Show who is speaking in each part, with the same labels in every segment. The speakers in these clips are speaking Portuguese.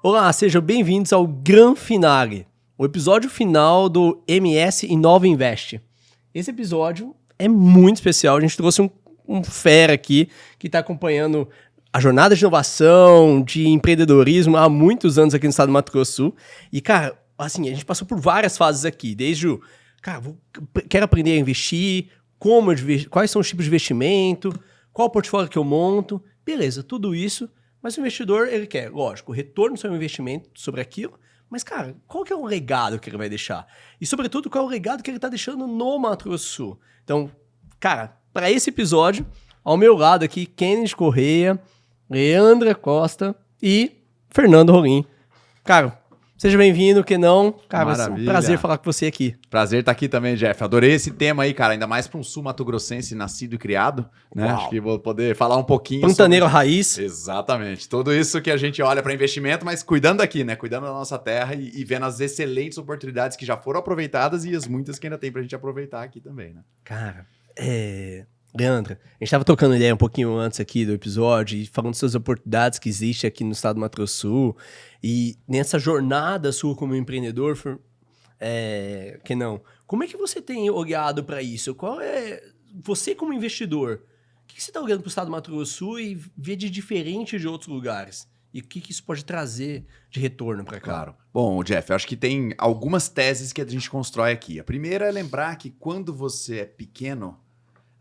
Speaker 1: Olá, sejam bem-vindos ao Gran Finale, o episódio final do MS Inova Invest. Esse episódio é muito especial, a gente trouxe um fera aqui que está acompanhando a jornada de inovação, de empreendedorismo há muitos anos aqui no estado do Mato Grosso do Sul. E, cara, assim, a gente passou por várias fases aqui, desde o, quero aprender a investir, quais são os tipos de investimento, qual o portfólio que eu monto, beleza, tudo isso. Mas o investidor, ele quer, lógico, o retorno do seu investimento sobre aquilo, mas, cara, qual que é o legado que ele vai deixar? E, sobretudo, qual é o legado que ele está deixando no Mato Grosso do Sul? Então, cara, para esse episódio, ao meu lado aqui, Kennedy Correia, Leandra Costa e Fernando Rolim. Cara, seja bem-vindo, que não, cara, vai ser um prazer falar com você aqui.
Speaker 2: Prazer estar aqui também, Jeff. Adorei esse tema aí, cara, ainda mais para um sul-mato-grossense nascido e criado, né?
Speaker 1: Uau.
Speaker 2: Acho que vou poder falar um pouquinho
Speaker 1: Pantaneiro
Speaker 2: sobre...
Speaker 1: raiz.
Speaker 2: Exatamente. Tudo isso que a gente olha para investimento, mas cuidando aqui, né? Cuidando da nossa terra e vendo as excelentes oportunidades que já foram aproveitadas e as muitas que ainda tem pra gente aproveitar aqui também, né?
Speaker 1: Cara, Leandra, a gente estava trocando ideia um pouquinho antes aqui do episódio e falando das oportunidades que existem aqui no estado do Mato Grosso do Sul e nessa jornada sua como empreendedor, que não, como é que você tem olhado para isso? Qual é, você como investidor, o que você está olhando para o estado do Mato Grosso do Sul e vê de diferente de outros lugares? E o que isso pode trazer de retorno para cá?
Speaker 2: Claro. Bom, Jeff, eu acho que tem algumas teses que a gente constrói aqui. A primeira é lembrar que quando você é pequeno,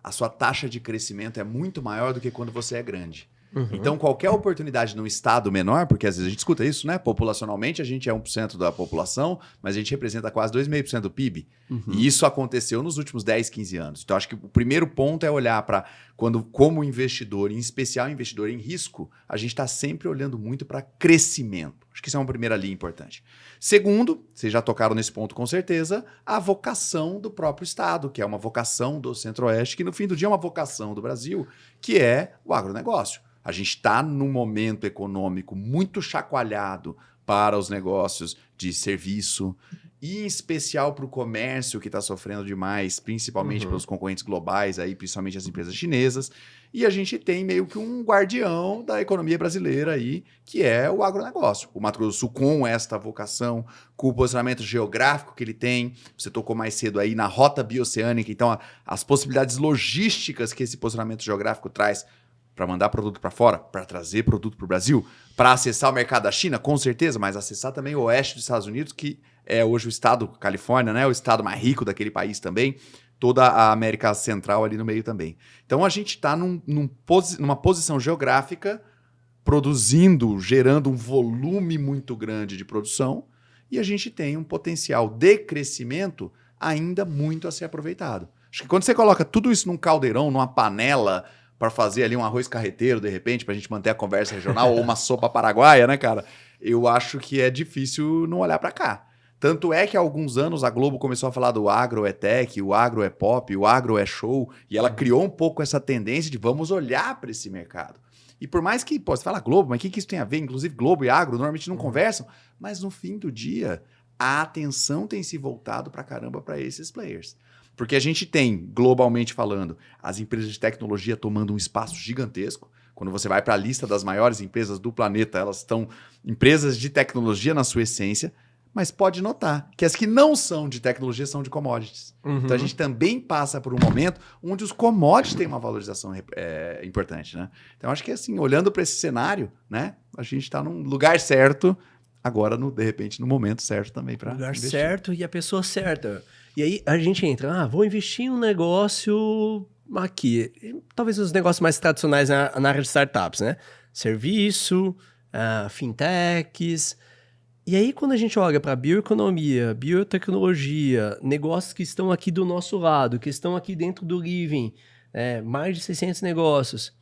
Speaker 2: a sua taxa de crescimento é muito maior do que quando você é grande. Uhum. Então, qualquer oportunidade num estado menor, porque às vezes a gente escuta isso, né? Populacionalmente, a gente é 1% da população, mas a gente representa quase 2,5% do PIB. Uhum. E isso aconteceu nos últimos 10, 15 anos. Então, acho que o primeiro ponto é olhar para quando, como investidor, em especial investidor em risco, a gente está sempre olhando muito para crescimento. Acho que isso é uma primeira linha importante. Segundo, vocês já tocaram nesse ponto com certeza, a vocação do próprio estado, que é uma vocação do Centro-Oeste, que no fim do dia é uma vocação do Brasil, que é o agronegócio. A gente está num momento econômico muito chacoalhado para os negócios de serviço, e em especial para o comércio, que está sofrendo demais, principalmente pelos concorrentes globais, aí, principalmente as empresas chinesas. E a gente tem meio que um guardião da economia brasileira aí, que é o agronegócio. O Mato Grosso do Sul, com esta vocação, com o posicionamento geográfico que ele tem, você tocou mais cedo aí na rota bioceânica, então as possibilidades logísticas que esse posicionamento geográfico traz para mandar produto para fora, para trazer produto para o Brasil, para acessar o mercado da China, com certeza, mas acessar também o oeste dos Estados Unidos, que é hoje o estado Califórnia, né, o estado mais rico daquele país também, toda a América Central ali no meio também. Então a gente está numa posição geográfica, produzindo, gerando um volume muito grande de produção, e a gente tem um potencial de crescimento ainda muito a ser aproveitado. Acho que quando você coloca tudo isso num caldeirão, numa panela, para fazer ali um arroz carreteiro, de repente, para a gente manter a conversa regional, ou uma sopa paraguaia, né, cara? Eu acho que é difícil não olhar para cá. Tanto é que há alguns anos a Globo começou a falar do agro é tech, o agro é pop, o agro é show, e ela criou um pouco essa tendência de vamos olhar para esse mercado. E por mais que, você fala Globo, mas o que isso tem a ver? Inclusive Globo e agro normalmente não conversam, mas no fim do dia, a atenção tem se voltado para caramba para esses players. Porque a gente tem, globalmente falando, as empresas de tecnologia tomando um espaço gigantesco. Quando você vai para a lista das maiores empresas do planeta, elas estão empresas de tecnologia na sua essência, mas pode notar que as que não são de tecnologia são de commodities. Uhum. Então a gente também passa por um momento onde os commodities têm uma valorização importante, né? Então acho que assim, olhando para esse cenário, né, a gente está num lugar certo, agora, de repente, no momento certo também para
Speaker 1: lugar
Speaker 2: investir.
Speaker 1: Certo e a pessoa certa. E aí a gente entra, vou investir em um negócio aqui. Talvez os negócios mais tradicionais na área de startups, né? Serviço, fintechs. E aí quando a gente olha para bioeconomia, biotecnologia, negócios que estão aqui do nosso lado, que estão aqui dentro do Living, mais de 600 negócios.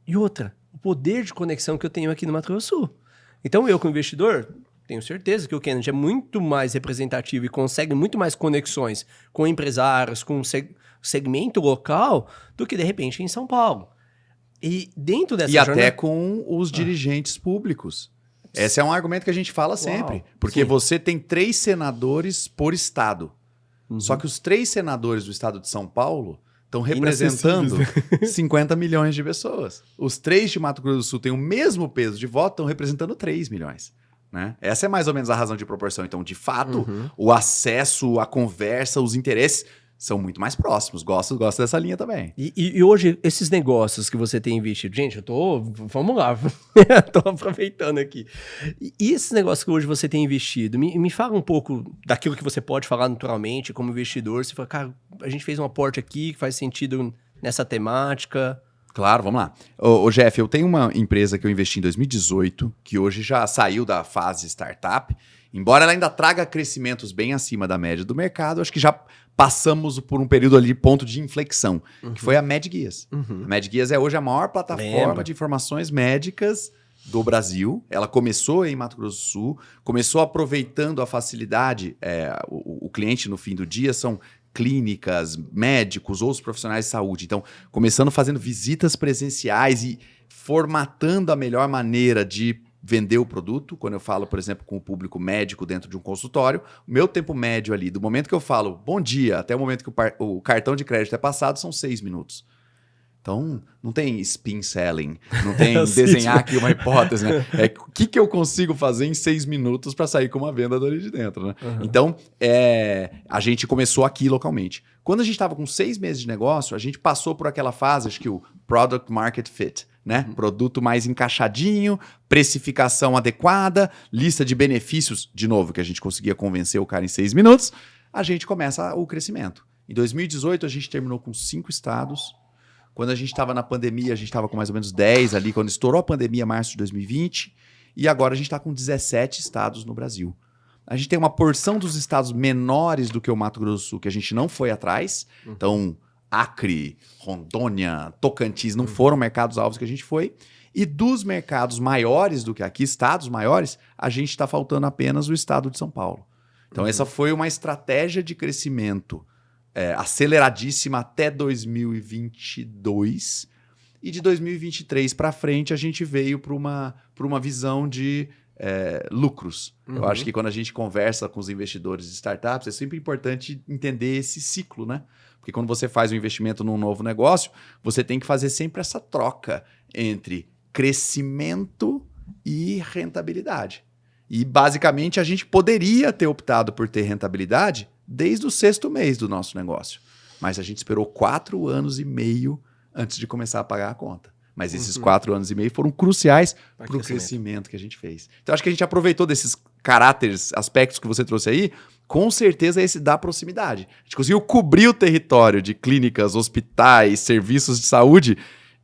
Speaker 1: E outra, o poder de conexão que eu tenho aqui no Mato Grosso do Sul. Então eu, como investidor, tenho certeza que o Kennedy é muito mais representativo e consegue muito mais conexões com empresários, com segmento local, do que, de repente, em São Paulo. E dentro dessa
Speaker 2: jornada... até com os dirigentes públicos. Esse é um argumento que a gente fala sempre. Porque você tem 3 senadores por estado. Uhum. Só que os 3 senadores do estado de São Paulo estão representando 50 milhões de pessoas. Os 3 de Mato Grosso do Sul têm o mesmo peso de voto, estão representando 3 milhões. né? Essa é mais ou menos a razão de proporção. Então, de fato, o acesso, a conversa, os interesses são muito mais próximos. Gosto dessa linha também.
Speaker 1: E hoje, esses negócios que você tem investido, gente, vamos lá, tô aproveitando aqui. E esses negócios que hoje você tem investido, me fala um pouco daquilo que você pode falar naturalmente como investidor. Você fala, cara, a gente fez um aporte aqui que faz sentido nessa temática.
Speaker 2: Claro, vamos lá. Ô Jeff, eu tenho uma empresa que eu investi em 2018, que hoje já saiu da fase startup. Embora ela ainda traga crescimentos bem acima da média do mercado, acho que já passamos por um período ali, ponto de inflexão, que foi a MedGuias. A MedGuias é hoje a maior plataforma de informações médicas do Brasil. Ela começou em Mato Grosso do Sul, começou aproveitando a facilidade. O cliente, no fim do dia, são clínicas, médicos, outros profissionais de saúde. Então, começando fazendo visitas presenciais e formatando a melhor maneira de vender o produto. Quando eu falo, por exemplo, com o público médico dentro de um consultório, o meu tempo médio ali, do momento que eu falo bom dia até o momento que o cartão de crédito é passado, são 6 minutos. Então, não tem spin selling, não tem desenhar aqui uma hipótese, né? O que eu consigo fazer em 6 minutos para sair com uma venda dali de dentro, né? Então, a gente começou aqui localmente. Quando a gente estava com 6 meses de negócio, a gente passou por aquela fase, acho que o Product Market Fit, né? Produto mais encaixadinho, precificação adequada, lista de benefícios, de novo, que a gente conseguia convencer o cara em 6 minutos, a gente começa o crescimento. Em 2018, a gente terminou com 5 estados. Quando a gente estava na pandemia, a gente estava com mais ou menos 10 ali, quando estourou a pandemia, março de 2020, e agora a gente está com 17 estados no Brasil. A gente tem uma porção dos estados menores do que o Mato Grosso do Sul, que a gente não foi atrás. Então, Acre, Rondônia, Tocantins não foram mercados-alvos que a gente foi. E dos mercados maiores do que aqui, estados maiores, a gente está faltando apenas o estado de São Paulo. Então, essa foi uma estratégia de crescimento aceleradíssima até 2022. E de 2023 para frente, a gente veio para uma visão de lucros. Eu acho que quando a gente conversa com os investidores de startups, é sempre importante entender esse ciclo, né? Porque quando você faz um investimento num novo negócio, você tem que fazer sempre essa troca entre crescimento e rentabilidade. E, basicamente, a gente poderia ter optado por ter rentabilidade desde o 6º mês do nosso negócio. Mas a gente esperou 4 anos e meio antes de começar a pagar a conta. Mas esses 4 anos e meio foram cruciais para o crescimento que a gente fez. Então, acho que a gente aproveitou desses caráteres, aspectos que você trouxe aí, com certeza esse da proximidade. A gente conseguiu cobrir o território de clínicas, hospitais, serviços de saúde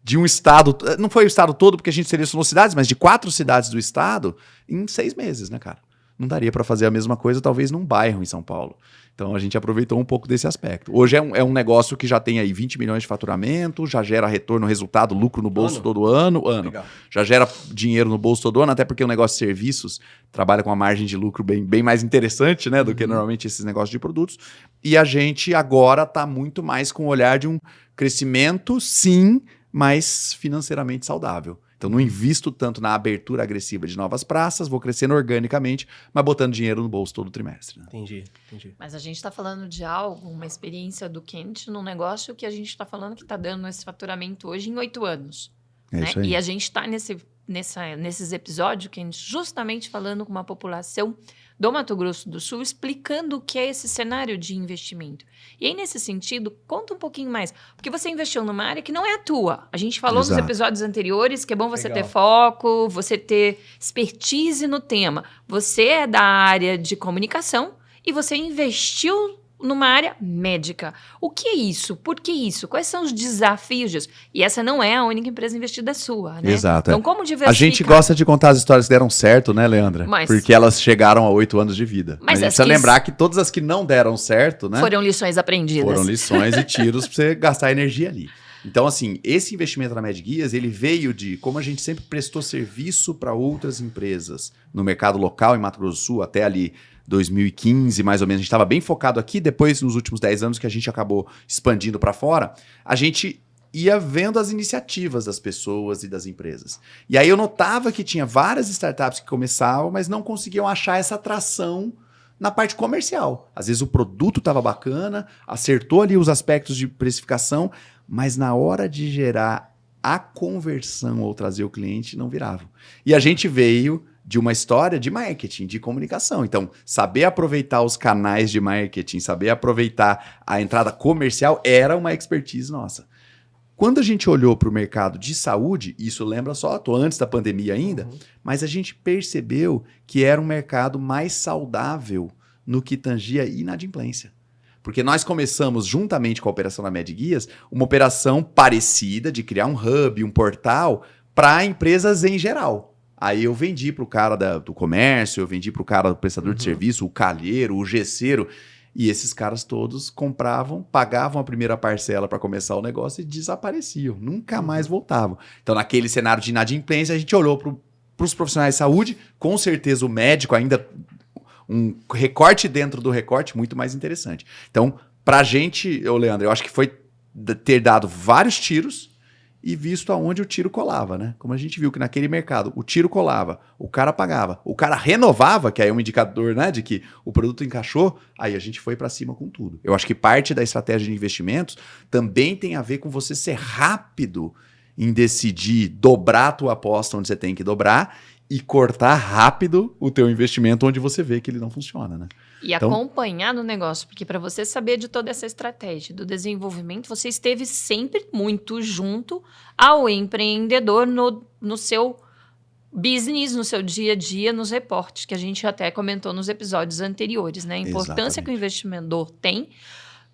Speaker 2: de um estado, não foi o estado todo porque a gente selecionou cidades, mas de 4 cidades do estado em 6 meses, né, cara? Não daria para fazer a mesma coisa, talvez, num bairro em São Paulo. Então, a gente aproveitou um pouco desse aspecto. Hoje é um negócio que já tem aí 20 milhões de faturamento, já gera retorno, resultado, lucro no bolso todo ano. Legal. Já gera dinheiro no bolso todo ano, até porque o negócio de serviços trabalha com uma margem de lucro bem mais interessante, né, do que normalmente esses negócios de produtos. E a gente agora está muito mais com o olhar de um crescimento, sim, mas financeiramente saudável. Então, não invisto tanto na abertura agressiva de novas praças, vou crescendo organicamente, mas botando dinheiro no bolso todo trimestre. Né?
Speaker 1: Entendi.
Speaker 3: Mas a gente está falando de algo, uma experiência do Kent num negócio que a gente está falando que está dando esse faturamento hoje em 8 anos. Né? Isso aí. E a gente está nesses episódios, Kent, justamente falando com uma população do Mato Grosso do Sul, explicando o que é esse cenário de investimento. E aí, nesse sentido, conta um pouquinho mais. Porque você investiu numa área que não é a tua. A gente falou nos episódios anteriores que é bom você ter foco, você ter expertise no tema. Você é da área de comunicação e você investiu numa área médica. O que é isso? Por que isso? Quais são os desafios disso? E essa não é a única empresa investida sua, né?
Speaker 2: Exato.
Speaker 3: Então, como diversificar?
Speaker 2: A gente gosta de contar as histórias que deram certo, né, Leandra? Porque elas chegaram a 8 anos de vida. Mas a gente precisa lembrar que todas as que não deram certo, né?
Speaker 3: Foram lições aprendidas.
Speaker 2: Foram lições e tiros para você gastar energia ali. Então, assim, esse investimento na MedGuias, ele veio de como a gente sempre prestou serviço para outras empresas no mercado local em Mato Grosso do Sul, até ali 2015, mais ou menos. A gente estava bem focado aqui, depois, nos últimos 10 anos que a gente acabou expandindo para fora, a gente ia vendo as iniciativas das pessoas e das empresas. E aí eu notava que tinha várias startups que começavam, mas não conseguiam achar essa atração na parte comercial. Às vezes o produto estava bacana, acertou ali os aspectos de precificação, mas na hora de gerar a conversão ou trazer o cliente, não virava. E a gente veio de uma história de marketing, de comunicação. Então, saber aproveitar os canais de marketing, saber aproveitar a entrada comercial era uma expertise nossa. Quando a gente olhou para o mercado de saúde, isso lembra só, estou antes da pandemia ainda, mas a gente percebeu que era um mercado mais saudável no que tangia inadimplência. Porque nós começamos, juntamente com a operação da MedGuias, uma operação parecida de criar um hub, um portal para empresas em geral. Aí eu vendi para o cara do comércio, eu vendi para o cara do prestador de serviço, o calheiro, o gesseiro. E esses caras todos compravam, pagavam a primeira parcela para começar o negócio e desapareciam. Nunca mais voltavam. Então, naquele cenário de inadimplência, a gente olhou para os profissionais de saúde. Com certeza, o médico ainda... um recorte dentro do recorte muito mais interessante. Então, para a gente, Leandro, eu acho que foi ter dado vários tiros e visto aonde o tiro colava, né? Como a gente viu que naquele mercado o tiro colava, o cara pagava, o cara renovava, que aí é um indicador, né, de que o produto encaixou, aí a gente foi para cima com tudo. Eu acho que parte da estratégia de investimentos também tem a ver com você ser rápido em decidir dobrar a tua aposta onde você tem que dobrar e cortar rápido o teu investimento onde você vê que ele não funciona, né?
Speaker 3: E então, acompanhar no negócio, porque para você saber de toda essa estratégia do desenvolvimento, você esteve sempre muito junto ao empreendedor no seu business, no seu dia a dia, nos reportes, que a gente até comentou nos episódios anteriores, né? A importância que o investidor tem,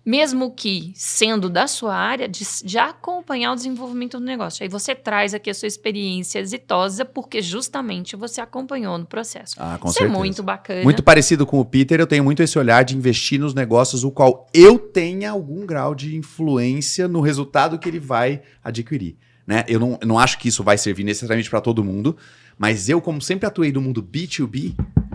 Speaker 3: mesmo que sendo da sua área, de acompanhar o desenvolvimento do negócio. Aí você traz aqui a sua experiência exitosa, porque justamente você acompanhou no processo.
Speaker 2: Com
Speaker 3: Isso
Speaker 2: certeza.
Speaker 3: É muito bacana.
Speaker 2: Muito parecido com o Peter, eu tenho muito esse olhar de investir nos negócios o qual eu tenha algum grau de influência no resultado que ele vai adquirir. Né? Eu não acho que isso vai servir necessariamente para todo mundo, mas eu, como sempre atuei no mundo B2B,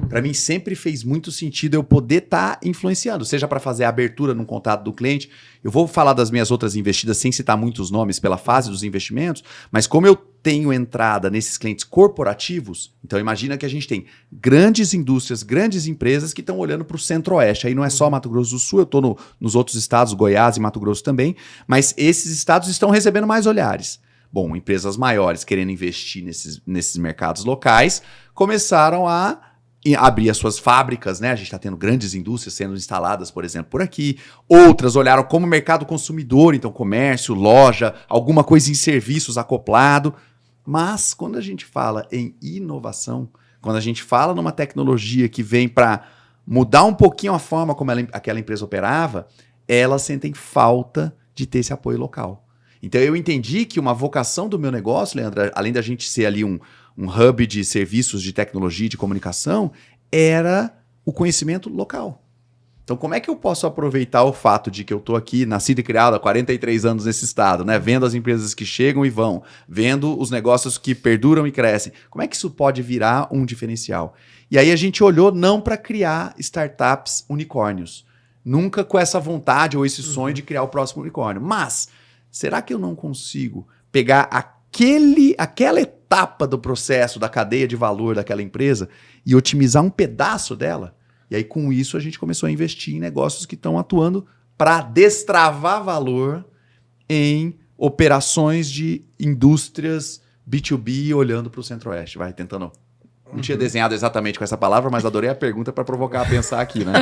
Speaker 2: para mim sempre fez muito sentido eu poder estar influenciando, seja para fazer a abertura no contato do cliente. Eu vou falar das minhas outras investidas sem citar muitos nomes pela fase dos investimentos, mas como eu tenho entrada nesses clientes corporativos, então imagina que a gente tem grandes indústrias, grandes empresas que estão olhando para o Centro-Oeste. Aí não é só Mato Grosso do Sul, eu estou nos outros estados, Goiás e Mato Grosso também, mas esses estados estão recebendo mais olhares. Bom, empresas maiores querendo investir nesses mercados locais começaram a abrir as suas fábricas, né? A gente está tendo grandes indústrias sendo instaladas, por exemplo, por aqui. Outras olharam como mercado consumidor, então comércio, loja, alguma coisa em serviços acoplado. Mas quando a gente fala em inovação, quando a gente fala numa tecnologia que vem para mudar um pouquinho a forma como aquela empresa operava, elas sentem falta de ter esse apoio local. Então eu entendi que uma vocação do meu negócio, Leandro, além da gente ser ali um hub de serviços de tecnologia e de comunicação, era o conhecimento local. Então como é que eu posso aproveitar o fato de que eu estou aqui, nascido e criado há 43 anos nesse estado, né? Vendo as empresas que chegam e vão, vendo os negócios que perduram e crescem. Como é que isso pode virar um diferencial? E aí a gente olhou não para criar startups unicórnios, nunca com essa vontade ou esse sonho de criar o próximo unicórnio, mas... será que eu não consigo pegar aquela etapa do processo, da cadeia de valor daquela empresa e otimizar um pedaço dela? E aí, com isso, a gente começou a investir em negócios que estão atuando para destravar valor em operações de indústrias B2B olhando para o Centro-Oeste. Vai tentando... Não tinha desenhado exatamente com essa palavra, mas adorei a pergunta para provocar a pensar aqui, né?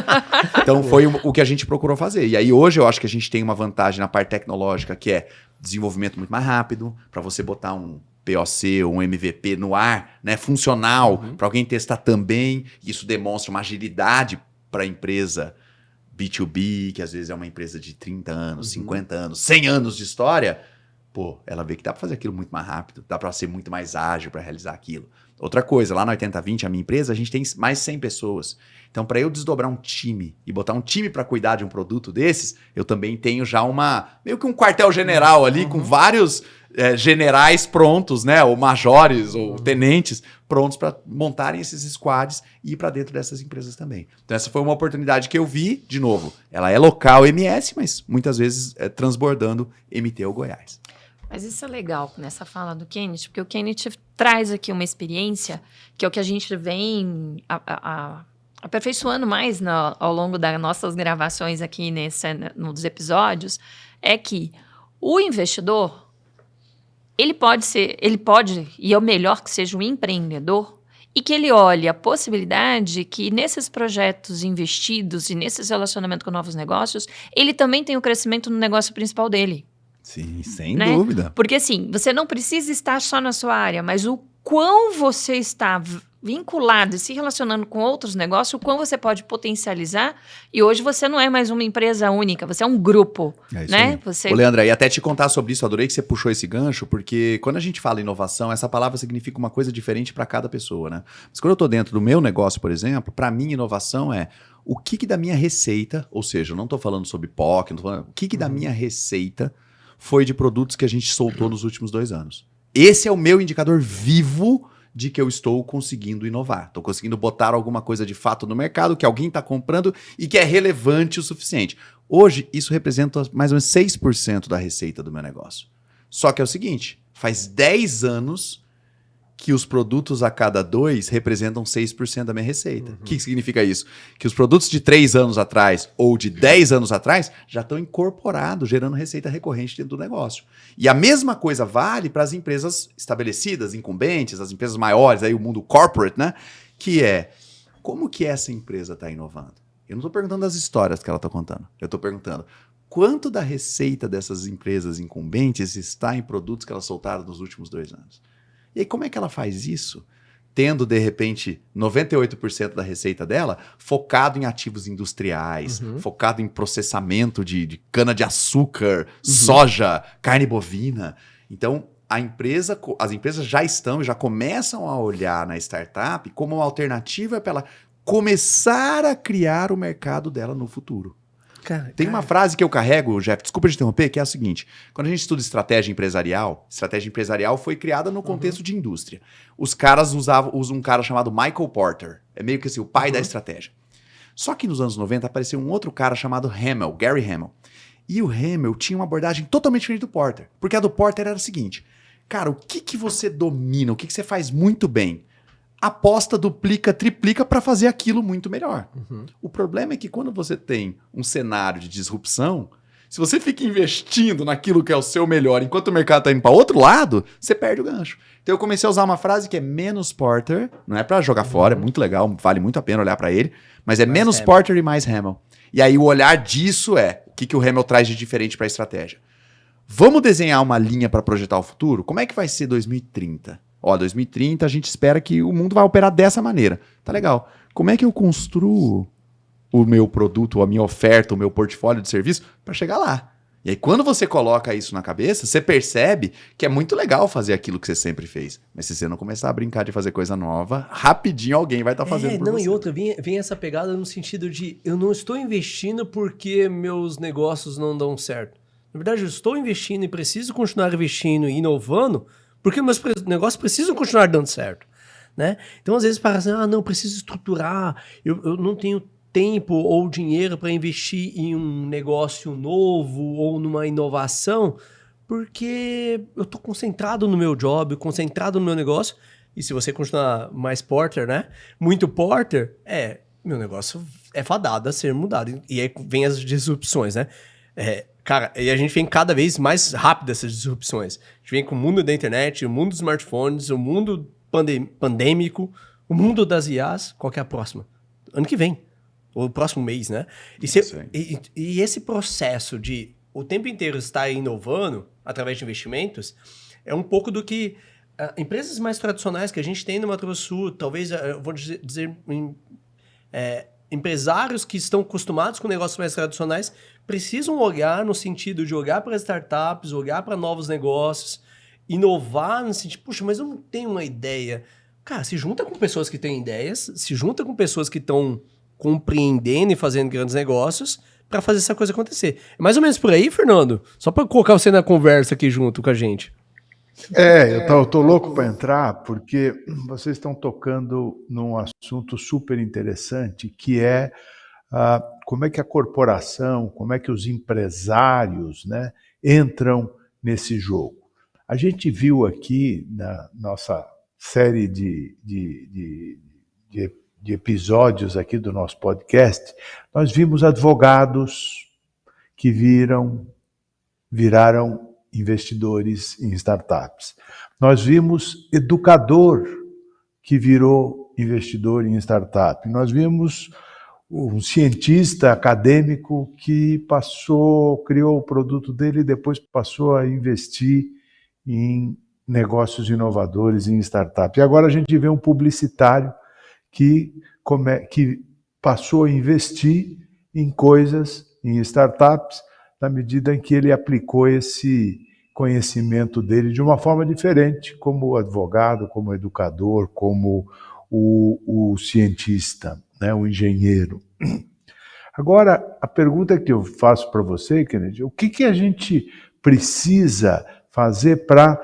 Speaker 2: Então foi o que a gente procurou fazer. E aí hoje eu acho que a gente tem uma vantagem na parte tecnológica, que é desenvolvimento muito mais rápido, para você botar um POC ou um MVP no ar, né, funcional, para alguém testar também. Isso demonstra uma agilidade para a empresa B2B, que às vezes é uma empresa de 30 anos, 50 anos, 100 anos de história. Pô, ela vê que dá para fazer aquilo muito mais rápido, dá para ser muito mais ágil para realizar aquilo. Outra coisa, lá na 80/20, a minha empresa, a gente tem mais 100 pessoas. Então, para eu desdobrar um time e botar um time para cuidar de um produto desses, eu também tenho já meio que um quartel-general ali, com vários generais prontos, né? Ou majores, ou tenentes prontos para montarem esses squads e ir para dentro dessas empresas também. Então, essa foi uma oportunidade que eu vi, de novo, ela é local MS, mas muitas vezes transbordando MT ou Goiás.
Speaker 3: Mas isso é legal nessa fala do Kenneth, porque o Kenneth traz aqui uma experiência que é o que a gente vem aperfeiçoando mais ao longo das nossas gravações aqui nos episódios, é que o investidor, ele pode, e é o melhor que seja um empreendedor, e que ele olhe a possibilidade que nesses projetos investidos e nesses relacionamentos com novos negócios, ele também tem o crescimento no negócio principal dele.
Speaker 2: Sim, sem dúvida.
Speaker 3: Porque assim, você não precisa estar só na sua área, mas o quão você está vinculado e se relacionando com outros negócios, o quão você pode potencializar. E hoje você não é mais uma empresa única, você é um grupo.
Speaker 2: É isso
Speaker 3: né?
Speaker 2: aí.
Speaker 3: Você...
Speaker 2: Ô, Leandra, e até te contar sobre isso, adorei que você puxou esse gancho, porque quando a gente fala inovação, essa palavra significa uma coisa diferente para cada pessoa, né? Mas quando eu estou dentro do meu negócio, por exemplo, para mim inovação é o que da minha receita, ou seja, eu não estou falando sobre POC, não tô falando, o que da minha receita foi de produtos que a gente soltou nos últimos 2 anos. Esse é o meu indicador vivo de que eu estou conseguindo inovar. Estou conseguindo botar alguma coisa de fato no mercado, que alguém está comprando e que é relevante o suficiente. Hoje, isso representa mais ou menos 6% da receita do meu negócio. Só que é o seguinte, faz 10 anos que os produtos a cada 2 representam 6% da minha receita. O que significa isso? Que os produtos de 3 anos atrás ou de 10 anos atrás já estão incorporados, gerando receita recorrente dentro do negócio. E a mesma coisa vale para as empresas estabelecidas, incumbentes, as empresas maiores, aí o mundo corporate, né? Que é, como que essa empresa está inovando? Eu não estou perguntando das histórias que ela está contando. Eu estou perguntando quanto da receita dessas empresas incumbentes está em produtos que elas soltaram nos últimos 2 anos. E aí, como é que ela faz isso? Tendo, de repente, 98% da receita dela focado em ativos industriais, focado em processamento de cana-de-açúcar, soja, carne bovina. Então, as empresas já começam a olhar na startup como uma alternativa para ela começar a criar o mercado dela no futuro. Tem uma frase que eu carrego, Jeff, desculpa te interromper, que é a seguinte. Quando a gente estuda estratégia empresarial foi criada no contexto de indústria. Os caras usam um cara chamado Michael Porter. É meio que assim, o pai da estratégia. Só que nos anos 90 apareceu um outro cara chamado Gary Hamel. E o Hamel tinha uma abordagem totalmente diferente do Porter. Porque a do Porter era a seguinte. Cara, o que você domina, o que você faz muito bem? Aposta, duplica, triplica para fazer aquilo muito melhor. O problema é que quando você tem um cenário de disrupção, se você fica investindo naquilo que é o seu melhor enquanto o mercado está indo para outro lado, você perde o gancho. Então eu comecei a usar uma frase que é menos Porter, não é para jogar fora, é muito legal, vale muito a pena olhar para ele, mas é menos Porter e mais Hamel. E aí o olhar disso é o que o Hamel traz de diferente para a estratégia. Vamos desenhar uma linha para projetar o futuro? Como é que vai ser 2030? 2030 a gente espera que o mundo vai operar dessa maneira. Tá legal. Como é que eu construo o meu produto, a minha oferta, o meu portfólio de serviço para chegar lá? E aí quando você coloca isso na cabeça, você percebe que é muito legal fazer aquilo que você sempre fez. Mas se você não começar a brincar de fazer coisa nova, rapidinho alguém vai estar fazendo por você.
Speaker 1: E outra, vem essa pegada no sentido de eu não estou investindo porque meus negócios não dão certo. Na verdade, eu estou investindo e preciso continuar investindo e inovando porque meus negócios precisam continuar dando certo, né? Então, às vezes, parece assim, não, preciso estruturar, eu não tenho tempo ou dinheiro para investir em um negócio novo ou numa inovação, porque eu estou concentrado no meu job, concentrado no meu negócio, e se você continuar mais Porter, né? Muito Porter, meu negócio é fadado a ser mudado. E aí vem as disrupções, né? Cara, e a gente vem cada vez mais rápido essas disrupções. A gente vem com o mundo da internet, o mundo dos smartphones, o mundo pandêmico, o mundo das IAs. Qual que é a próxima? Ano que vem. Ou próximo mês, né? E esse processo de o tempo inteiro estar inovando através de investimentos é um pouco do que empresas mais tradicionais que a gente tem no Mato Grosso do Sul, talvez, eu vou dizer empresários que estão acostumados com negócios mais tradicionais precisam olhar no sentido de olhar para startups, olhar para novos negócios, inovar no sentido, puxa, mas eu não tenho uma ideia. Cara, se junta com pessoas que têm ideias, se junta com pessoas que estão compreendendo e fazendo grandes negócios para fazer essa coisa acontecer. É mais ou menos por aí, Fernando? Só para colocar você na conversa aqui junto com a gente.
Speaker 4: Eu tô louco para entrar porque vocês estão tocando num assunto super interessante que é como é que a corporação, como é que os empresários, né, entram nesse jogo. A gente viu aqui na nossa série de episódios aqui do nosso podcast, nós vimos advogados que viraram investidores em startups. Nós vimos educador que virou investidor em startup. Nós vimos um cientista acadêmico que criou o produto dele e depois passou a investir em negócios inovadores, em startup. E agora a gente vê um publicitário que passou a investir em coisas, em startups, na medida em que ele aplicou esse conhecimento dele de uma forma diferente, como advogado, como educador, como o cientista, né, o engenheiro. Agora, a pergunta que eu faço para você, Kennedy, o que a gente precisa fazer para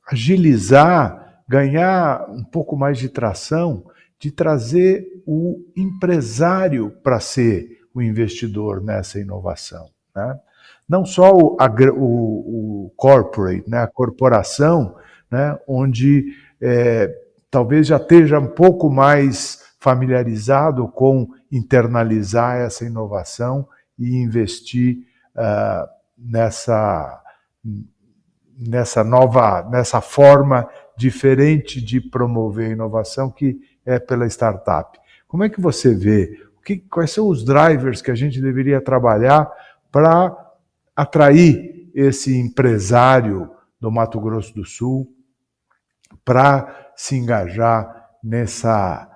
Speaker 4: agilizar, ganhar um pouco mais de tração, de trazer o empresário para ser o investidor nessa inovação, né? Não só o corporate, né, a corporação, né, onde talvez já esteja um pouco mais familiarizado com internalizar essa inovação e investir nessa forma diferente de promover a inovação, que é pela startup. Como é que você vê? Quais são os drivers que a gente deveria trabalhar para atrair esse empresário do Mato Grosso do Sul para se engajar nessa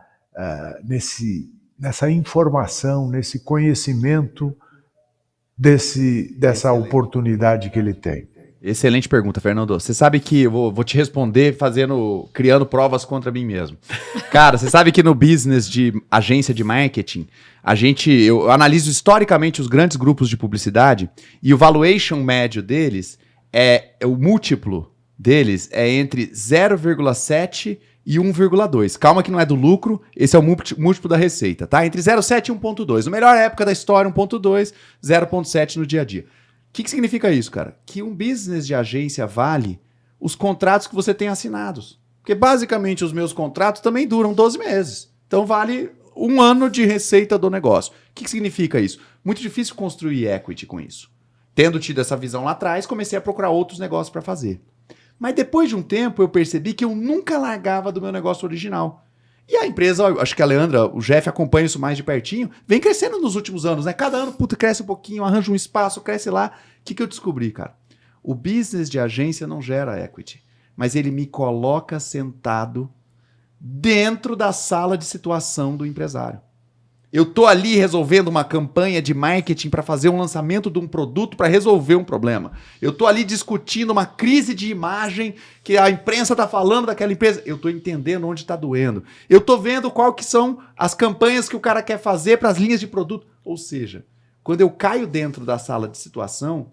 Speaker 4: informação, nesse conhecimento dessa oportunidade que ele tem?
Speaker 2: Excelente pergunta, Fernando. Você sabe que eu vou te responder criando provas contra mim mesmo. Cara, você sabe que no business de agência de marketing, eu analiso historicamente os grandes grupos de publicidade e o valuation médio deles, o múltiplo deles é entre 0,7 e 1,2. Calma que não é do lucro, esse é o múltiplo da receita, tá? Entre 0,7 e 1,2. Na melhor época da história, 1,2, 0,7 no dia a dia. O que significa isso, cara? Que um business de agência vale os contratos que você tem assinados. Porque basicamente os meus contratos também duram 12 meses. Então vale 1 ano de receita do negócio. O que significa isso? Muito difícil construir equity com isso. Tendo tido essa visão lá atrás, comecei a procurar outros negócios para fazer. Mas depois de um tempo eu percebi que eu nunca largava do meu negócio original. E a empresa, acho que a Leandra, o Jeff acompanha isso mais de pertinho, vem crescendo nos últimos anos, né? Cada ano, cresce um pouquinho, arranja um espaço, cresce lá. O que eu descobri, cara? O business de agência não gera equity, mas ele me coloca sentado dentro da sala de situação do empresário. Eu tô ali resolvendo uma campanha de marketing para fazer um lançamento de um produto para resolver um problema. Eu tô ali discutindo uma crise de imagem que a imprensa tá falando daquela empresa. Eu tô entendendo onde tá doendo. Eu tô vendo qual que são as campanhas que o cara quer fazer para as linhas de produto. Ou seja, quando eu caio dentro da sala de situação,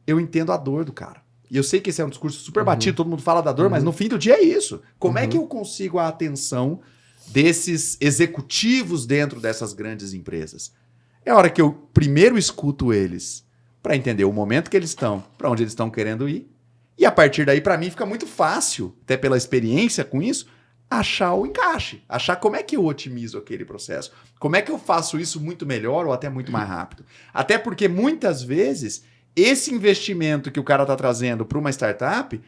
Speaker 2: eu entendo a dor do cara. E eu sei que esse é um discurso super batido, todo mundo fala da dor, mas no fim do dia é isso. Como é que eu consigo a atenção desses executivos dentro dessas grandes empresas? É a hora que eu primeiro escuto eles para entender o momento que eles estão, para onde eles estão querendo ir. E a partir daí, para mim, fica muito fácil, até pela experiência com isso, achar o encaixe, achar como é que eu otimizo aquele processo, como é que eu faço isso muito melhor ou até muito mais rápido. Até porque muitas vezes esse investimento que o cara está trazendo para uma startup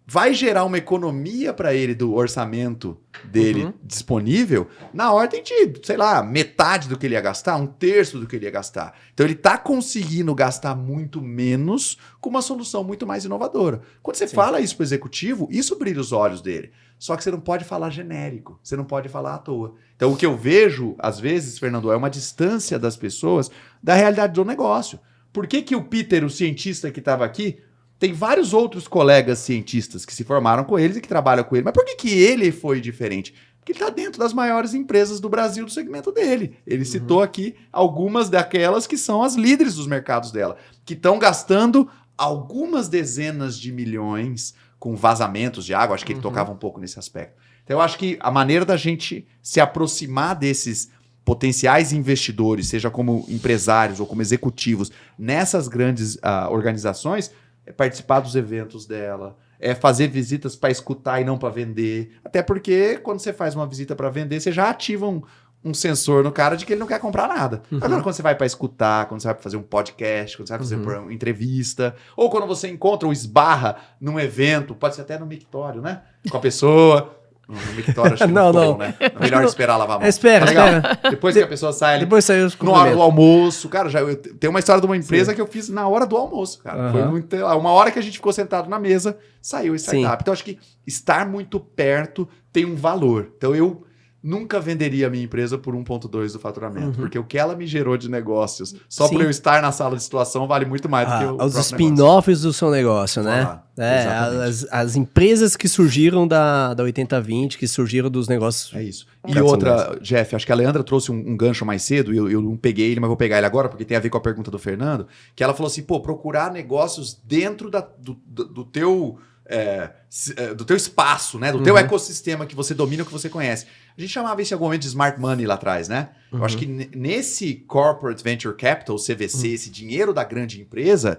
Speaker 2: vai gerar uma economia para ele do orçamento dele disponível na ordem de, sei lá, metade do que ele ia gastar, 1/3 do que ele ia gastar. Então ele está conseguindo gastar muito menos com uma solução muito mais inovadora. Quando você fala isso para o executivo, isso brilha os olhos dele. Só que você não pode falar genérico, você não pode falar à toa. Então o que eu vejo, às vezes, Fernando, é uma distância das pessoas da realidade do negócio. Por que o Peter, o cientista que estava aqui, tem vários outros colegas cientistas que se formaram com eles e que trabalham com ele. Mas por que ele foi diferente? Porque ele está dentro das maiores empresas do Brasil do segmento dele. Ele citou aqui algumas daquelas que são as líderes dos mercados dela, que estão gastando algumas dezenas de milhões com vazamentos de água. Acho que ele tocava um pouco nesse aspecto. Então eu acho que a maneira da gente se aproximar desses potenciais investidores, seja como empresários ou como executivos, nessas grandes organizações, é participar dos eventos dela, é fazer visitas para escutar e não para vender. Até porque quando você faz uma visita para vender, você já ativa um sensor no cara de que ele não quer comprar nada. Agora, quando você vai para escutar, quando você vai fazer um podcast, quando você vai fazer uma entrevista, ou quando você encontra ou esbarra num evento, pode ser até no mictório, né? Com a pessoa. No mictório, acho que não ficou bom, né? É melhor esperar lavar a mão.
Speaker 1: Espera.
Speaker 2: Depois que a pessoa sai ali,
Speaker 1: Depois saiu
Speaker 2: na hora do almoço. Cara, tem uma história de uma empresa que eu fiz na hora do almoço, cara. Foi muito... Uma hora que a gente ficou sentado na mesa, saiu o startup. Então, acho que estar muito perto tem um valor. Então, eu nunca venderia a minha empresa por 1,2 do faturamento, porque o que ela me gerou de negócios, só por eu estar na sala de situação, vale muito mais do que o
Speaker 1: os spin-offs do seu negócio, né? As empresas que surgiram da 80/20, que surgiram dos negócios.
Speaker 2: É isso. E outra, Jeff, acho que a Leandra trouxe um gancho mais cedo, e eu não peguei ele, mas vou pegar ele agora, porque tem a ver com a pergunta do Fernando, que ela falou assim, procurar negócios dentro do teu... do teu espaço, né? Do teu ecossistema que você domina, que você conhece. A gente chamava isso em algum momento de smart money lá atrás, né? Eu acho que nesse corporate venture capital, CVC, esse dinheiro da grande empresa,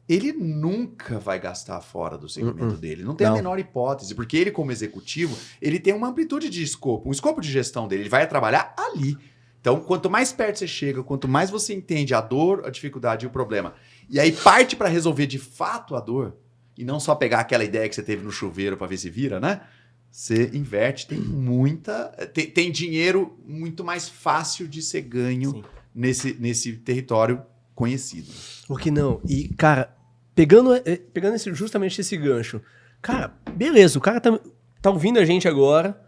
Speaker 2: ele nunca vai gastar fora do segmento dele. Não tem a menor hipótese, porque ele, como executivo, ele tem uma amplitude de escopo, um escopo de gestão dele. Ele vai trabalhar ali. Então, quanto mais perto você chega, quanto mais você entende a dor, a dificuldade e o problema, e aí parte para resolver de fato a dor, e não só pegar aquela ideia que você teve no chuveiro para ver se vira, né? Você inverte, tem dinheiro muito mais fácil de ser ganho nesse território conhecido.
Speaker 1: Por que não? E, cara, pegando justamente esse gancho, cara, beleza, o cara tá ouvindo a gente agora,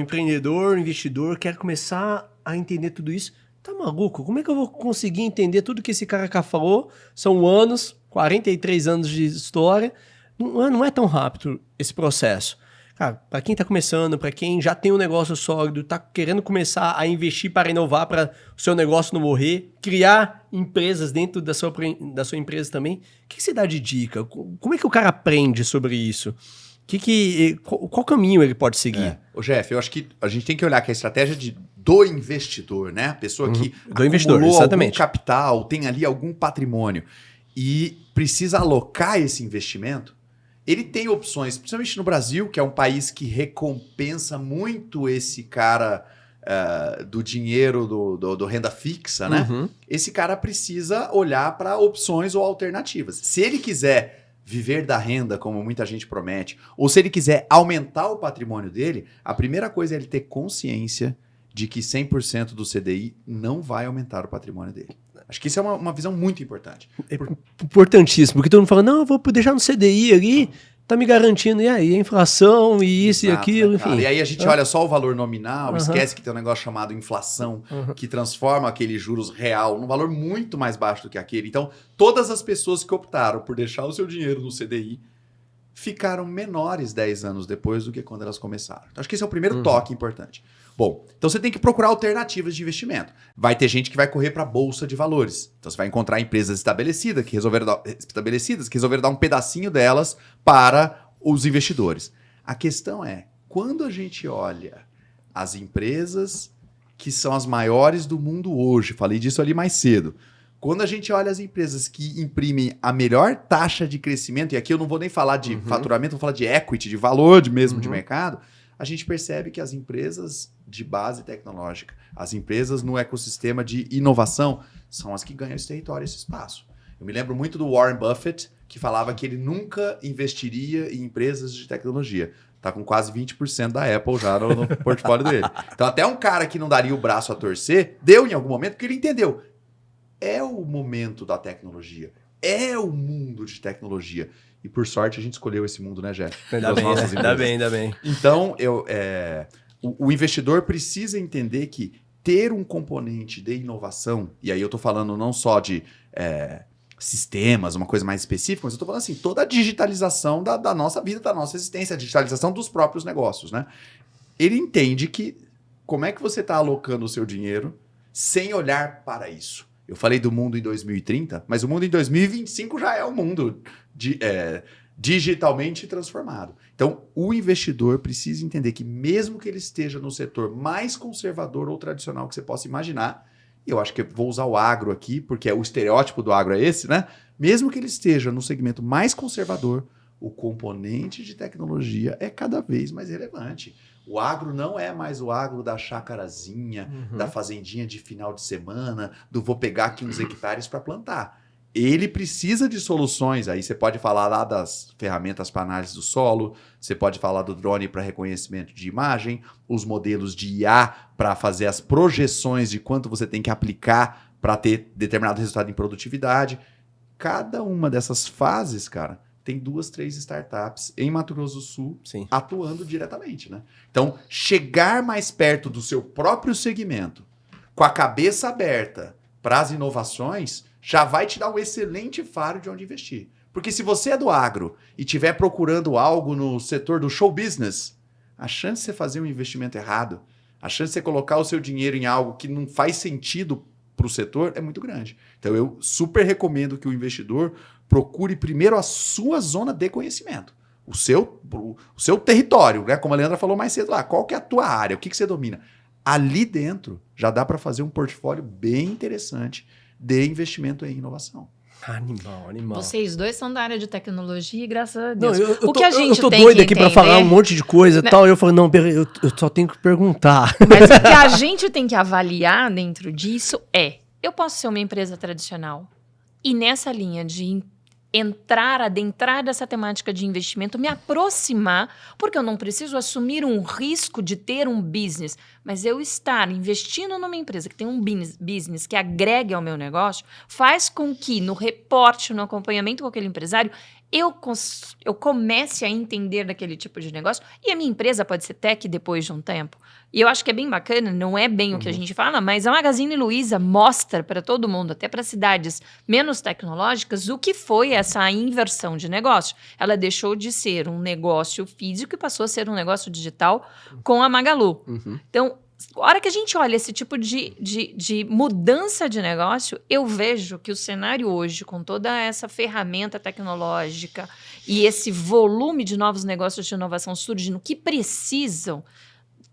Speaker 1: empreendedor, investidor, quer começar a entender tudo isso. Tá maluco? Como é que eu vou conseguir entender tudo que esse cara falou? São anos, 43 anos de história. Não é tão rápido esse processo. Cara, para quem tá começando, para quem já tem um negócio sólido, tá querendo começar a investir para inovar, para o seu negócio não morrer, criar empresas dentro da sua empresa também, o que você dá de dica? Como é que o cara aprende sobre isso? Qual caminho ele pode seguir?
Speaker 2: Ô Jeff, eu acho que a gente tem que olhar que a estratégia do investidor, né? A pessoa que
Speaker 1: acumulou
Speaker 2: algum capital, tem ali algum patrimônio e precisa alocar esse investimento, ele tem opções, principalmente no Brasil, que é um país que recompensa muito esse cara do dinheiro do renda fixa, né? Esse cara precisa olhar para opções ou alternativas. Se ele quiser viver da renda, como muita gente promete, ou se ele quiser aumentar o patrimônio dele, a primeira coisa é ele ter consciência de que 100% do CDI não vai aumentar o patrimônio dele. Acho que isso é uma visão muito importante.
Speaker 1: Importantíssimo, porque todo mundo fala, não, eu vou deixar no CDI ali, tá me garantindo, e aí, a inflação, e isso e aquilo, enfim.
Speaker 2: E aí a gente olha só o valor nominal, esquece que tem um negócio chamado inflação, que transforma aquele juros real num valor muito mais baixo do que aquele. Então, todas as pessoas que optaram por deixar o seu dinheiro no CDI ficaram menores 10 anos depois do que quando elas começaram. Então, acho que esse é o primeiro toque importante. Bom, então você tem que procurar alternativas de investimento. Vai ter gente que vai correr para a bolsa de valores. Então você vai encontrar empresas estabelecidas que resolveram dar um pedacinho delas para os investidores. A questão é, quando a gente olha as empresas que são as maiores do mundo hoje, falei disso ali mais cedo, quando a gente olha as empresas que imprimem a melhor taxa de crescimento, e aqui eu não vou nem falar de faturamento, vou falar de equity, de valor mesmo de mercado, a gente percebe que as empresas de base tecnológica, as empresas no ecossistema de inovação, são as que ganham esse território, esse espaço. Eu me lembro muito do Warren Buffett, que falava que ele nunca investiria em empresas de tecnologia. Está com quase 20% da Apple já no portfólio dele. Então até um cara que não daria o braço a torcer, deu em algum momento, porque ele entendeu. É o momento da tecnologia. É o mundo de tecnologia. E por sorte a gente escolheu esse mundo, né, Jeff?
Speaker 1: Ainda bem.
Speaker 2: Então, o investidor precisa entender que ter um componente de inovação, e aí eu estou falando não só de sistemas, uma coisa mais específica, mas eu estou falando assim, toda a digitalização da nossa vida, da nossa existência, a digitalização dos próprios negócios, né? Ele entende que como é que você está alocando o seu dinheiro sem olhar para isso. Eu falei do mundo em 2030, mas o mundo em 2025 já é um mundo digitalmente transformado. Então, o investidor precisa entender que mesmo que ele esteja no setor mais conservador ou tradicional que você possa imaginar, e eu acho que vou usar o agro aqui, porque o estereótipo do agro é esse, né? Mesmo que ele esteja no segmento mais conservador, o componente de tecnologia é cada vez mais relevante. O agro não é mais o agro da chácarazinha, da fazendinha de final de semana, do vou pegar aqui uns hectares para plantar. Ele precisa de soluções. Aí você pode falar lá das ferramentas para análise do solo, você pode falar do drone para reconhecimento de imagem, os modelos de IA para fazer as projeções de quanto você tem que aplicar para ter determinado resultado em produtividade. Cada uma dessas fases, cara, tem 2, 3 startups em Mato Grosso do Sul atuando diretamente, né? Então, chegar mais perto do seu próprio segmento, com a cabeça aberta para as inovações, já vai te dar um excelente faro de onde investir. Porque se você é do agro e estiver procurando algo no setor do show business, a chance de você fazer um investimento errado, a chance de você colocar o seu dinheiro em algo que não faz sentido para o setor é muito grande. Então, eu super recomendo que o investidor procure primeiro a sua zona de conhecimento. O seu território, né? Como a Leandra falou mais cedo lá, qual que é a tua área, o que você domina? Ali dentro já dá para fazer um portfólio bem interessante de investimento em inovação.
Speaker 1: Animal.
Speaker 3: Vocês dois são da área de tecnologia e graças a Deus.
Speaker 1: Eu tô doido aqui para falar um monte de coisa e tal. E eu falo, não, eu só tenho que perguntar.
Speaker 3: Mas o que a gente tem que avaliar dentro disso é, eu posso ser uma empresa tradicional e nessa linha de adentrar dessa temática de investimento, me aproximar, porque eu não preciso assumir um risco de ter um business, mas eu estar investindo numa empresa que tem um business que agregue ao meu negócio, faz com que no reporte, no acompanhamento com aquele empresário, eu comece a entender daquele tipo de negócio e a minha empresa pode ser tech depois de um tempo. E eu acho que é bem bacana, não é bem o que a gente fala, mas a Magazine Luiza mostra para todo mundo, até para cidades menos tecnológicas, o que foi essa inversão de negócio. Ela deixou de ser um negócio físico e passou a ser um negócio digital com a Magalu. Então, a hora que a gente olha esse tipo de mudança de negócio, eu vejo que o cenário hoje, com toda essa ferramenta tecnológica e esse volume de novos negócios de inovação surgindo, que precisam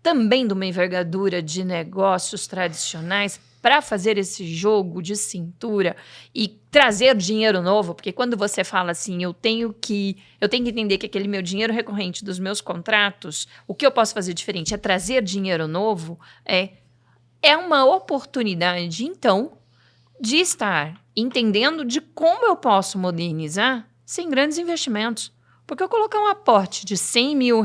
Speaker 3: também de uma envergadura de negócios tradicionais para fazer esse jogo de cintura e trazer dinheiro novo, porque quando você fala assim, eu tenho que entender que aquele meu dinheiro recorrente dos meus contratos, o que eu posso fazer diferente é trazer dinheiro novo, é uma oportunidade, então, de estar entendendo de como eu posso modernizar sem grandes investimentos. Porque eu colocar um aporte de R$100 mil,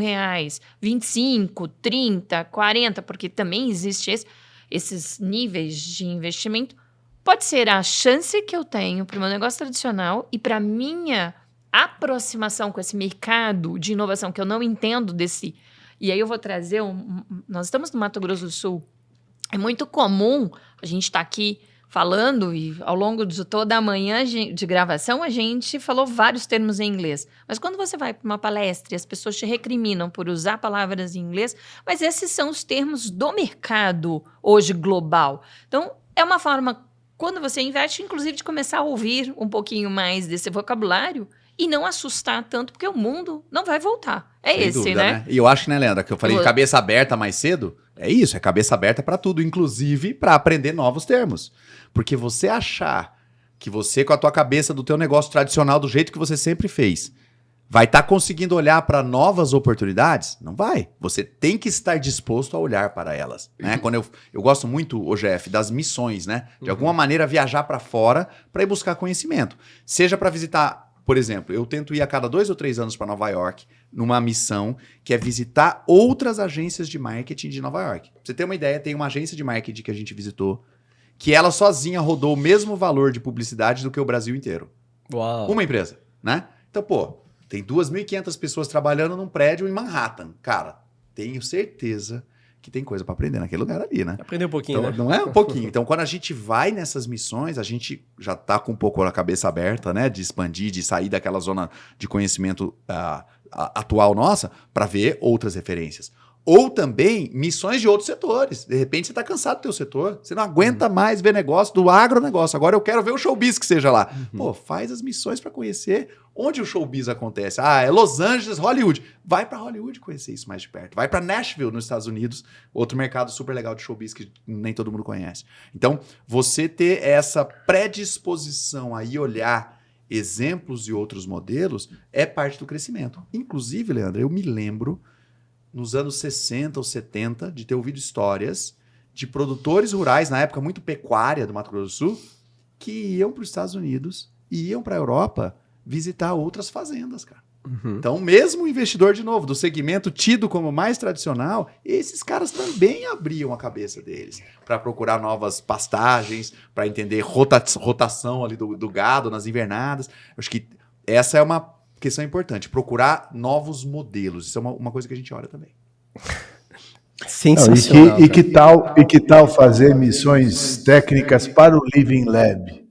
Speaker 3: 25, 30, 40, porque também existe esses níveis de investimento, pode ser a chance que eu tenho para o meu negócio tradicional e para a minha aproximação com esse mercado de inovação que eu não entendo desse. E aí eu vou trazer nós estamos no Mato Grosso do Sul. É muito comum a gente estar aqui falando e ao longo de toda a manhã de gravação a gente falou vários termos em inglês. Mas quando você vai para uma palestra e as pessoas te recriminam por usar palavras em inglês, mas esses são os termos do mercado hoje global. Então, é uma forma, quando você investe, inclusive, de começar a ouvir um pouquinho mais desse vocabulário e não assustar tanto, porque o mundo não vai voltar.
Speaker 2: Sem
Speaker 3: esse,
Speaker 2: dúvida,
Speaker 3: né?
Speaker 2: E eu acho que, né, Leandra, que eu falei de cabeça aberta mais cedo, é isso, é cabeça aberta para tudo, inclusive para aprender novos termos. Porque você achar que você, com a tua cabeça do teu negócio tradicional, do jeito que você sempre fez, vai estar conseguindo olhar para novas oportunidades? Não vai. Você tem que estar disposto a olhar para elas. Né? Quando eu gosto muito, OGF, das missões, né? De alguma maneira viajar para fora para ir buscar conhecimento. Seja para visitar, por exemplo, eu tento ir a cada 2 ou 3 anos para Nova York, numa missão que é visitar outras agências de marketing de Nova York. Pra você ter uma ideia, tem uma agência de marketing que a gente visitou, que ela sozinha rodou o mesmo valor de publicidade do que o Brasil inteiro.
Speaker 1: Uau.
Speaker 2: Uma empresa, né? Então, tem 2.500 pessoas trabalhando num prédio em Manhattan. Cara, tenho certeza que tem coisa para aprender naquele lugar ali, né?
Speaker 1: Aprender um pouquinho,
Speaker 2: então,
Speaker 1: né?
Speaker 2: Não é um pouquinho. Então, quando a gente vai nessas missões, a gente já tá com um pouco a cabeça aberta, né? De expandir, de sair daquela zona de conhecimento atual nossa para ver outras referências. Ou também missões de outros setores. De repente você está cansado do teu setor, você não aguenta mais ver negócio do agronegócio. Agora eu quero ver o showbiz que seja lá. Faz as missões para conhecer onde o showbiz acontece. É Los Angeles, Hollywood. Vai para Hollywood conhecer isso mais de perto. Vai para Nashville, nos Estados Unidos, outro mercado super legal de showbiz que nem todo mundo conhece. Então, você ter essa predisposição a ir olhar exemplos e outros modelos é parte do crescimento. Inclusive, Leandro, eu me lembro nos anos 60 ou 70, de ter ouvido histórias de produtores rurais, na época muito pecuária do Mato Grosso do Sul, que iam para os Estados Unidos, iam para a Europa visitar outras fazendas, cara. Então, mesmo o investidor, de novo, do segmento tido como mais tradicional, esses caras também abriam a cabeça deles para procurar novas pastagens, para entender rotação ali do gado nas invernadas. Acho que essa é uma questão importante, procurar novos modelos. Isso é uma coisa que a gente olha também.
Speaker 1: Sensacional.
Speaker 4: E que tal fazer missões técnicas para o Living Lab,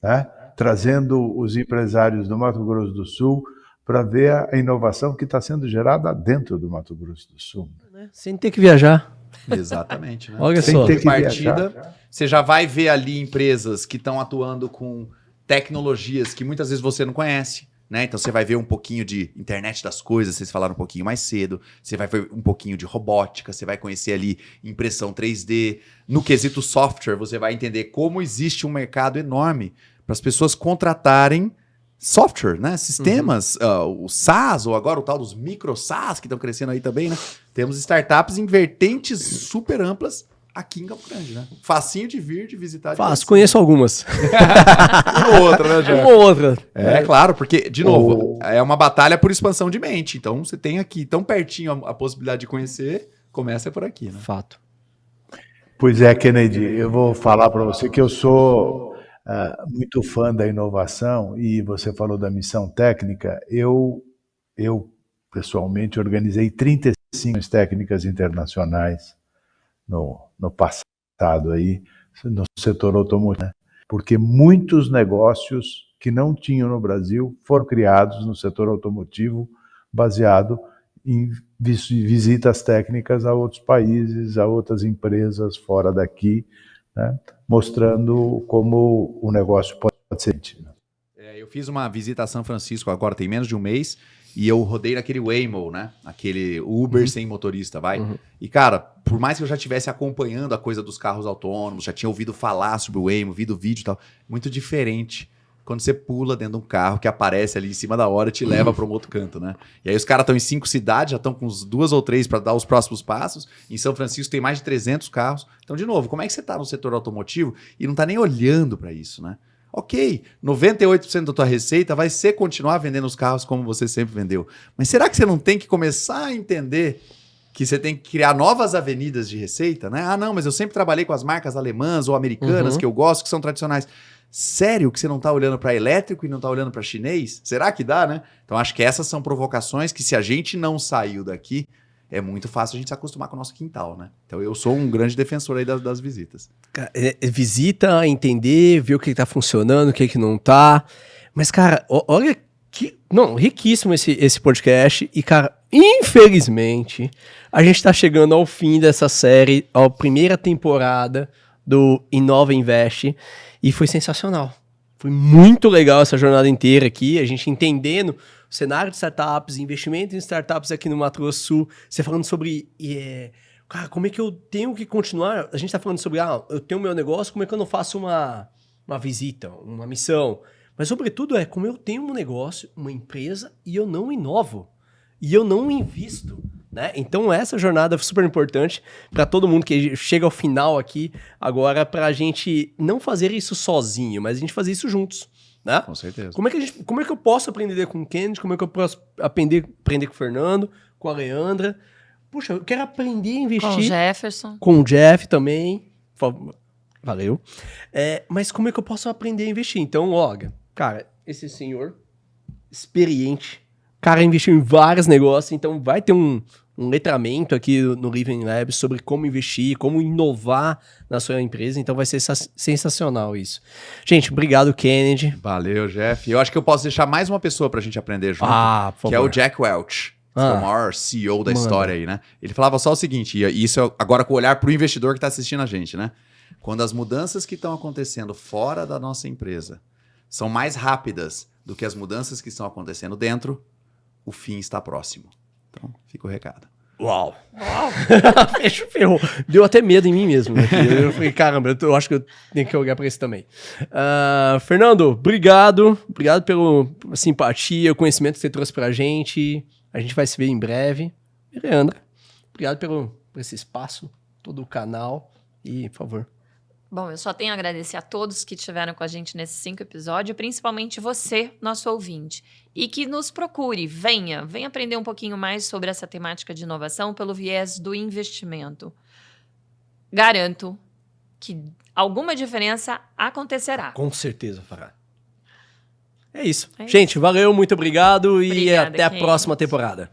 Speaker 4: né? Trazendo os empresários do Mato Grosso do Sul para ver a inovação que está sendo gerada dentro do Mato Grosso do Sul.
Speaker 1: Sem ter que viajar.
Speaker 2: Exatamente. Né?
Speaker 1: Olha
Speaker 2: Sem
Speaker 1: só.
Speaker 2: ter que partida, você já vai ver ali empresas que estão atuando com tecnologias que muitas vezes você não conhece. Né? Então você vai ver um pouquinho de internet das coisas, vocês falaram um pouquinho mais cedo, você vai ver um pouquinho de robótica, você vai conhecer ali impressão 3D. No quesito software, você vai entender como existe um mercado enorme para as pessoas contratarem software, né? Sistemas, o SaaS, ou agora o tal dos micro SaaS, que estão crescendo aí também, né? Temos startups em vertentes super amplas aqui em Campo Grande, né? Facinho de vir, de visitar.
Speaker 1: Fácil, conheço algumas.
Speaker 2: Uma ou outra, né, Jeff?
Speaker 1: Uma ou outra.
Speaker 2: É claro, porque, de novo, é uma batalha por expansão de mente. Então, você tem aqui tão pertinho a possibilidade de conhecer, começa por aqui, né?
Speaker 1: Fato.
Speaker 4: Pois é, Kennedy, eu vou falar para você que eu sou muito fã da inovação e você falou da missão técnica. Eu pessoalmente, organizei 35 técnicas internacionais no passado aí, no setor automotivo, né? Porque muitos negócios que não tinham no Brasil foram criados no setor automotivo baseado em visitas técnicas a outros países, a outras empresas fora daqui, né? Mostrando como o negócio pode ser.
Speaker 2: Eu fiz uma visita a São Francisco agora, tem menos de um mês, e eu rodei naquele Waymo, né? Aquele Uber sem motorista, vai. E, cara, por mais que eu já estivesse acompanhando a coisa dos carros autônomos, já tinha ouvido falar sobre o Waymo, visto vídeo e tal, muito diferente quando você pula dentro de um carro que aparece ali em cima da hora e te leva para um outro canto, né? E aí os caras estão em 5 cidades, já estão com uns 2 ou 3 para dar os próximos passos. Em São Francisco tem mais de 300 carros. Então, de novo, como é que você está no setor automotivo e não está nem olhando para isso, né? Ok, 98% da tua receita vai ser continuar vendendo os carros como você sempre vendeu. Mas será que você não tem que começar a entender que você tem que criar novas avenidas de receita, né? Ah, não, mas eu sempre trabalhei com as marcas alemãs ou americanas que eu gosto, que são tradicionais. Sério que você não está olhando para elétrico e não está olhando para chinês? Será que dá, né? Então acho que essas são provocações que, se a gente não saiu daqui, é muito fácil a gente se acostumar com o nosso quintal, né? Então eu sou um grande defensor aí das visitas.
Speaker 1: Visita, entender, ver o que está funcionando, o que não tá. Mas, cara, olha que... Não, riquíssimo esse podcast. E, cara, infelizmente, a gente está chegando ao fim dessa série, a primeira temporada do Inova Invest. E foi sensacional. Foi muito legal essa jornada inteira aqui, a gente entendendo o cenário de startups, investimento em startups aqui no Mato Grosso do Sul, você falando sobre, cara, como é que eu tenho que continuar? A gente tá falando sobre, eu tenho meu negócio, como é que eu não faço uma visita, uma missão? Mas, sobretudo, como eu tenho um negócio, uma empresa, e eu não inovo, e eu não invisto. Né? Então essa jornada é super importante para todo mundo que chega ao final aqui agora, para a gente não fazer isso sozinho, mas a gente fazer isso juntos, né?
Speaker 2: Com certeza.
Speaker 1: Como é que eu posso aprender com o Kennedy? Como é que eu posso aprender com o Fernando, com a Leandra? Puxa, eu quero aprender a investir.
Speaker 3: Com o Jefferson.
Speaker 1: Com o Jeff também. Valeu. Mas como é que eu posso aprender a investir? Então, olha, cara, esse senhor experiente, cara, investiu em vários negócios, então vai ter um letramento aqui no Living Lab sobre como investir, como inovar na sua empresa, então vai ser sensacional isso. Gente, obrigado, Kennedy.
Speaker 2: Valeu, Jeff. Eu acho que eu posso deixar mais uma pessoa pra gente aprender junto,
Speaker 1: por favor.
Speaker 2: Que é o Jack Welch, que é o maior CEO da história aí, né? Ele falava só o seguinte, e isso é agora com o olhar pro investidor que tá assistindo a gente, né? Quando as mudanças que estão acontecendo fora da nossa empresa são mais rápidas do que as mudanças que estão acontecendo dentro, o fim está próximo. Então, fica o recado.
Speaker 1: Uau! Ferrou. Deu até medo em mim mesmo. Né? Eu falei, caramba, eu acho que eu tenho que olhar para isso também. Fernando, obrigado. Obrigado pela simpatia, o conhecimento que você trouxe pra gente. A gente vai se ver em breve. E Leandra, Obrigado por esse espaço, todo o canal. E, por favor.
Speaker 3: Bom, eu só tenho a agradecer a todos que estiveram com a gente nesses 5 episódios, principalmente você, nosso ouvinte. E que nos procure, venha aprender um pouquinho mais sobre essa temática de inovação pelo viés do investimento. Garanto que alguma diferença acontecerá.
Speaker 1: Com certeza fará. É isso. Gente, valeu, muito obrigado e
Speaker 3: Obrigada,
Speaker 1: até a
Speaker 3: Ken.
Speaker 1: próxima temporada.